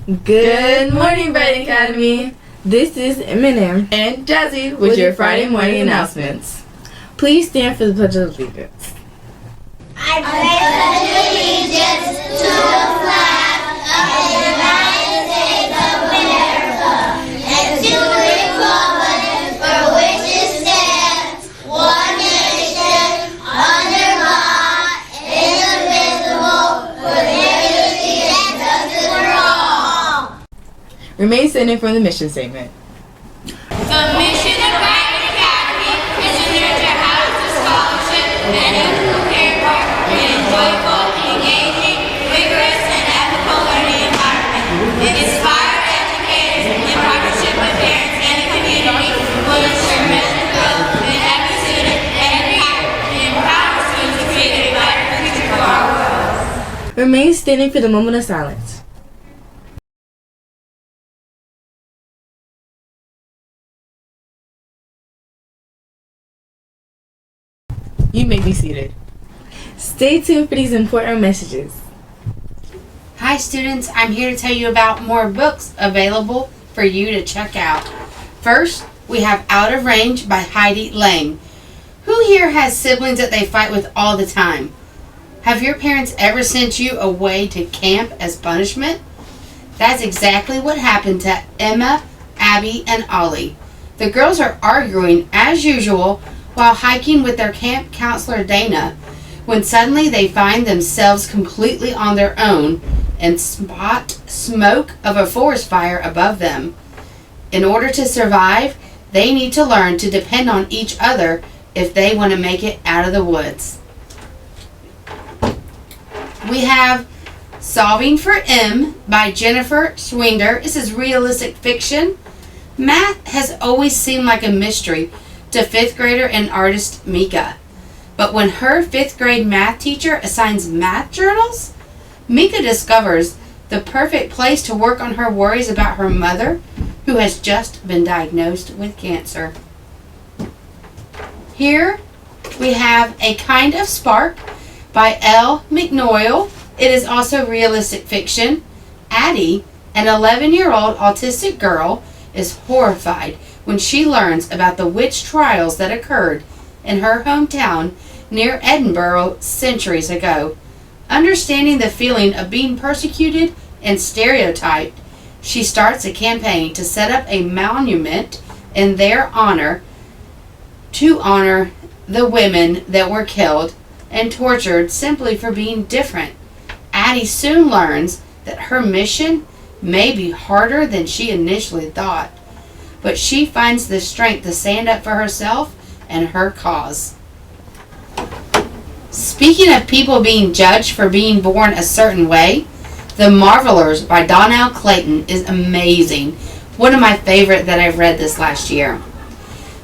Good morning, Bright Academy. This is Eminem and Jazzy with your Friday morning announcements. Please stand for the Pledge of Allegiance. I pledge allegiance to the flag of the United States of America and to the republic for which it stands, one nation, under God, indivisible, with liberty and justice for all. Remain standing for the mission statement. The mission of Bright Academy is to nurture habits of scholarship and prepare for an joyful, engaging, rigorous, and ethical learning environment. Inspired educators in partnership with parents and the community will ensure measured growth in every student and empower students to create a brighter future for our world. Remain standing for the moment of silence. You may be seated. Stay tuned for these important messages. Hi students, I'm here to tell you about more books available for you to check out. First, we have Out of Range by Heidi Lang. Who here has siblings that they fight with all the time? Have your parents ever sent you away to camp as punishment? That's exactly what happened to Emma, Abby, and Ollie. The girls are arguing as usual while hiking with their camp counselor Dana, when suddenly they find themselves completely on their own and spot smoke of a forest fire above them. In order to survive, they need to learn to depend on each other if they want to make it out of the woods. We have Solving for M by Jennifer Schwinder. This is realistic fiction. Math has always seemed like a mystery to 5th grader and artist Mika. But when her 5th grade math teacher assigns math journals, Mika discovers the perfect place to work on her worries about her mother, who has just been diagnosed with cancer. Here we have A Kind of Spark by Elle McNoyle. It is also realistic fiction. Addie, an 11-year-old autistic girl, is horrified when she learns about the witch trials that occurred in her hometown near Edinburgh centuries ago. Understanding the feeling of being persecuted and stereotyped, she starts a campaign to set up a monument in their honor to honor the women that were killed and tortured simply for being different. Addie soon learns that her mission may be harder than she initially thought, but she finds the strength to stand up for herself and her cause. Speaking of people being judged for being born a certain way, The Marvelers by Donnell Clayton is amazing. One of my favorite that I've read this last year.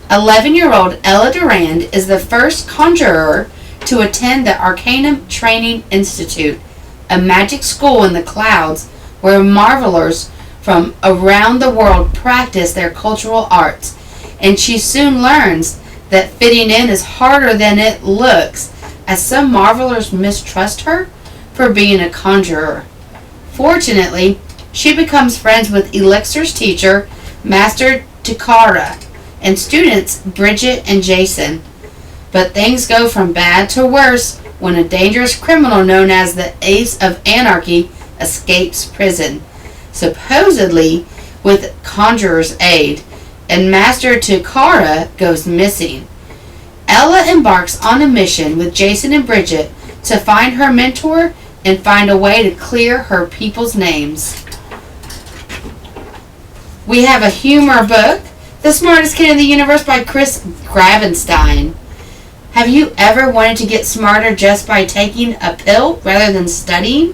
11-year-old Ella Durand is the first conjurer to attend the Arcanum Training Institute, a magic school in the clouds where marvelers from around the world practice their cultural arts, and she soon learns that fitting in is harder than it looks, as some marvelers mistrust her for being a conjurer. Fortunately, she becomes friends with Elixir's teacher, Master Takara, and students Bridget and Jason. But things go from bad to worse when a dangerous criminal known as the Ace of Anarchy escapes prison, supposedly with Conjurer's aid, and Master Takara goes missing. Ella embarks on a mission with Jason and Bridget to find her mentor and find a way to clear her people's names. We have a humor book, The Smartest Kid in the Universe by Chris Gravenstein. Have you ever wanted to get smarter just by taking a pill rather than studying?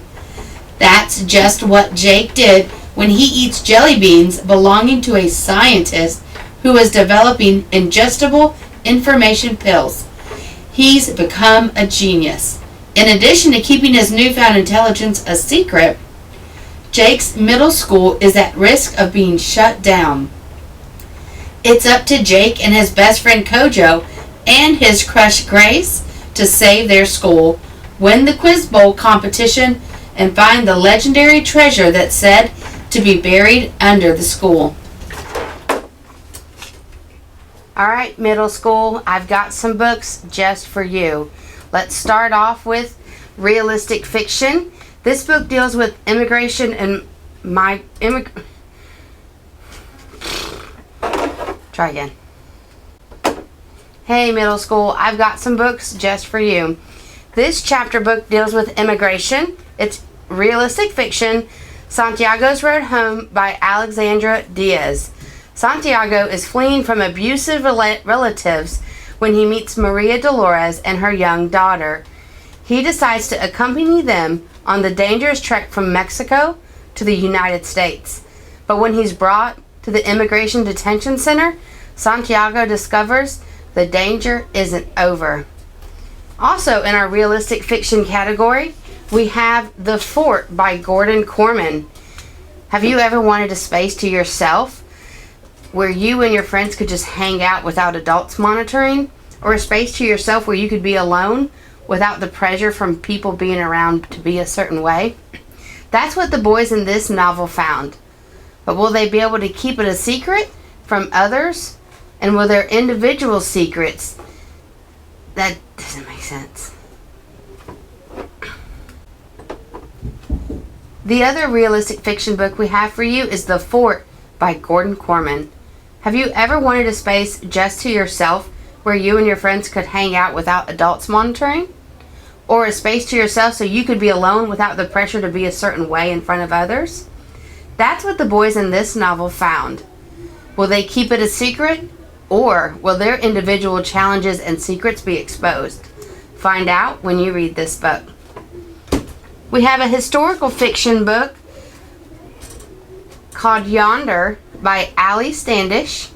That's just what Jake did when he eats jelly beans belonging to a scientist who is developing ingestible information pills. He's become a genius. In addition to keeping his newfound intelligence a secret, Jake's middle school is at risk of being shut down. It's up to Jake and his best friend Kojo and his crush Grace to save their school, win the Quiz Bowl competition, and find the legendary treasure that said to be buried under the school. Alright, middle school, I've got some books just for you. Let's start off with realistic fiction. This book deals with immigration and Try again. Hey, middle school, I've got some books just for you. This chapter book deals with immigration. It's realistic fiction, Santiago's Road Home by Alexandra Diaz. Santiago is fleeing from abusive relatives when he meets Maria Dolores and her young daughter. He decides to accompany them on the dangerous trek from Mexico to the United States. But when he's brought to the immigration detention center, Santiago discovers the danger isn't over. Also in our realistic fiction category, we have The Fort by Gordon Corman. Have you ever wanted a space to yourself where you and your friends could just hang out without adults monitoring? Or a space to yourself where you could be alone without the pressure from people being around to be a certain way? That's what the boys in this novel found. But will they be able to keep it a secret from others? And will their individual secrets? That doesn't make sense. The other realistic fiction book we have for you is The Fort by Gordon Corman. Have you ever wanted a space just to yourself where you and your friends could hang out without adults monitoring? Or a space to yourself so you could be alone without the pressure to be a certain way in front of others? That's what the boys in this novel found. Will they keep it a secret? Or will their individual challenges and secrets be exposed? Find out when you read this book. We have a historical fiction book called Yonder by Allie Standish.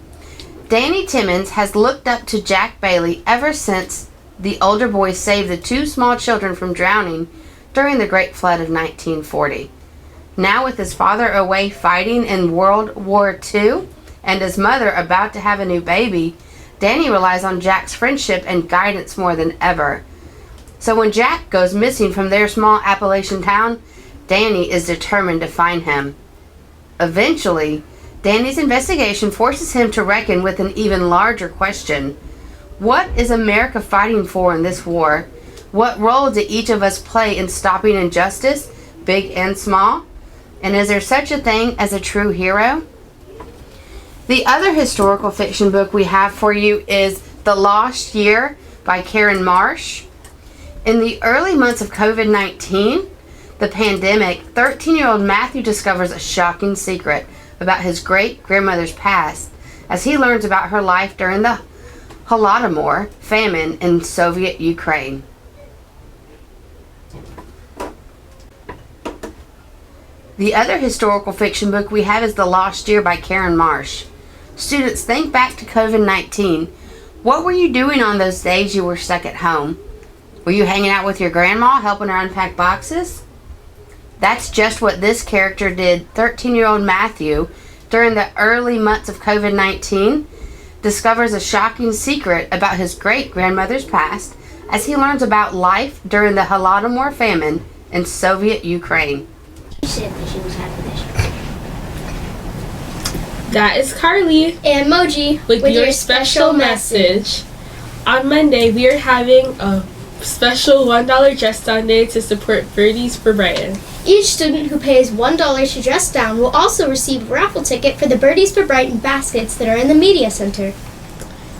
Danny Timmons has looked up to Jack Bailey ever since the older boy saved the two small children from drowning during the Great Flood of 1940. Now with his father away fighting in World War II and his mother about to have a new baby, Danny relies on Jack's friendship and guidance more than ever. So when Jack goes missing from their small Appalachian town, Danny is determined to find him. Eventually, Danny's investigation forces him to reckon with an even larger question. What is America fighting for in this war? What role do each of us play in stopping injustice, big and small? And is there such a thing as a true hero? The other historical fiction book we have for you is The Lost Year by Karen Marsh. In the early months of COVID-19, the pandemic, 13-year-old Matthew discovers a shocking secret about his great-grandmother's past as he learns about her life during the Holodomor famine in Soviet Ukraine. The other historical fiction book we have is The Lost Year by Karen Marsh. Students, think back to COVID-19. What were you doing on those days you were stuck at home? Were you hanging out with your grandma, helping her unpack boxes? That's just what this character did. 13-year-old Matthew, during the early months of COVID-19, discovers a shocking secret about his great-grandmother's past as he learns about life during the Holodomor famine in Soviet Ukraine. She said that she was happy this year. That is Carly And Moji with your special message. On Monday, we are having a special $1 dress down day to support Birdies for Brighton. Each student who pays $1 to dress down will also receive a raffle ticket for the Birdies for Brighton baskets that are in the Media Center.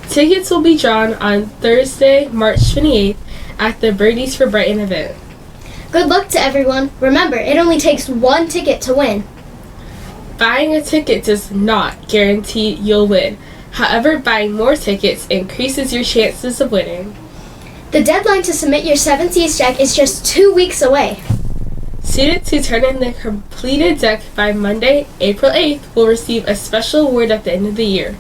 Tickets will be drawn on Thursday, March 28th at the Birdies for Brighton event. Good luck to everyone. Remember, it only takes one ticket to win. Buying a ticket does not guarantee you'll win. However, buying more tickets increases your chances of winning. The deadline to submit your 7 Seas check is just 2 weeks away. Students who turn in the completed deck by Monday, April 8th will receive a special award at the end of the year.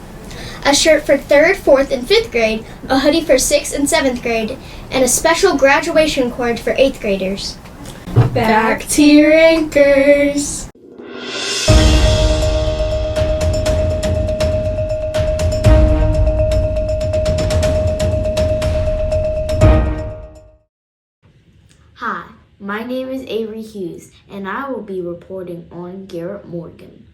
A shirt for 3rd, 4th, and 5th grade, a hoodie for 6th and 7th grade, and a special graduation cord for 8th graders. Back to your anchors. Hi, my name is Avery Hughes, and I will be reporting on Garrett Morgan.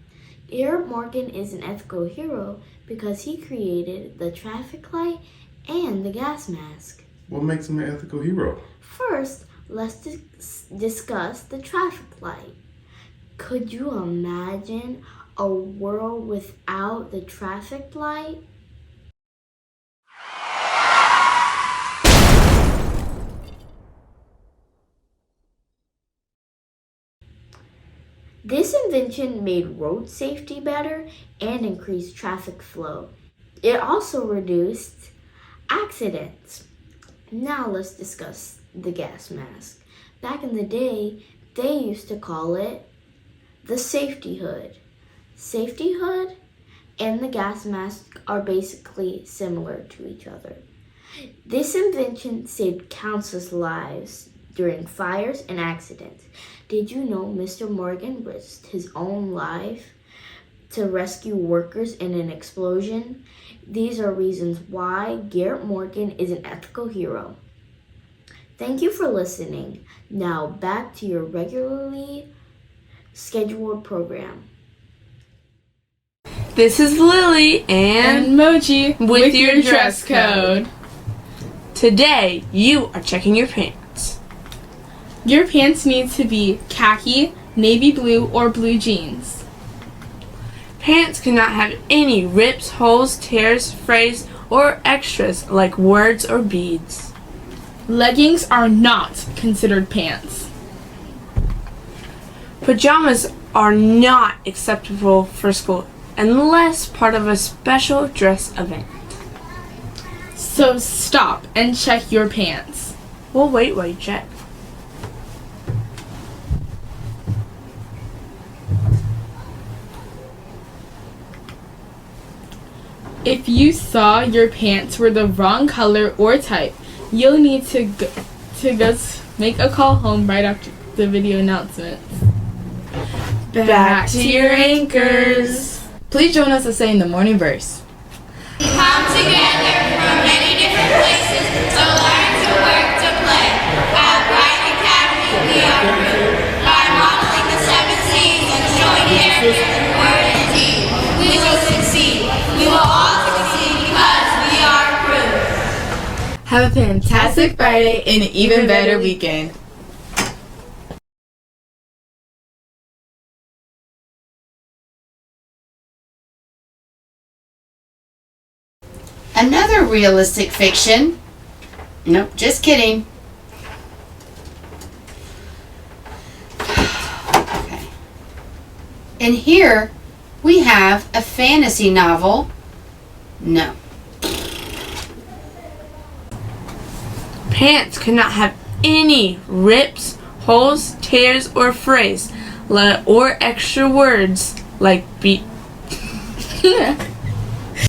Garrett Morgan is an ethical hero because he created the traffic light and the gas mask. What makes him an ethical hero? First, let's discuss the traffic light. Could you imagine a world without the traffic light? This invention made road safety better and increased traffic flow. It also reduced accidents. Now let's discuss the gas mask. Back in the day, they used to call it the safety hood. Safety hood and the gas mask are basically similar to each other. This invention saved countless lives during fires and accidents. Did you know Mr. Morgan risked his own life to rescue workers in an explosion? These are reasons why Garrett Morgan is an ethical hero. Thank you for listening. Now back to your regularly scheduled program. This is Lily And Moji with your dress code. Today, you are checking your pants. Your pants need to be khaki, navy blue, or blue jeans. Pants cannot have any rips, holes, tears, frays, or extras like words or beads. Leggings are not considered pants. Pajamas are not acceptable for school unless part of a special dress event. So stop and check your pants. We'll wait while you check. If you saw your pants were the wrong color or type, you'll need to make a call home right after the video announcements. Back to your anchors. Please join us to say in the morning verse. We come together from many different places to learn, to work, to play. At Bright Academy, we are proved by modeling the 7 C's and showing character, word, and deed. We will succeed. We will all succeed because we are proved. Have a fantastic Friday and an even better weekend. Another realistic fiction. Nope, just kidding. Okay. And here we have a fantasy novel. No. Pants cannot have any rips, holes, tears, or frays, or extra words like beat.